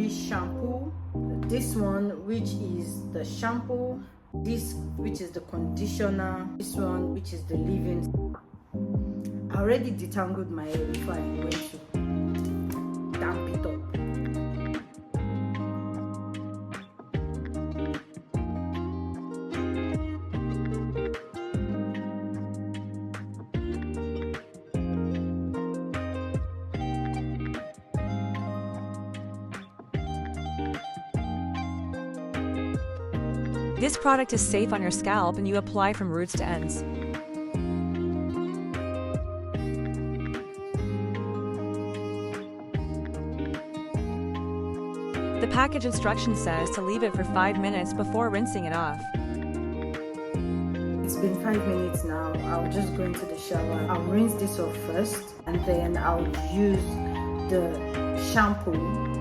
three shampoo. This one, which is the shampoo, this which is the conditioner, this one which is the leave-in. I already detangled my hair before I went to damp it up. This product is safe on your scalp and you apply from roots to ends. The package instruction says to leave it for 5 minutes before rinsing it off. It's been 5 minutes now. I'll just go into the shower. I'll rinse this off first and then I'll use the shampoo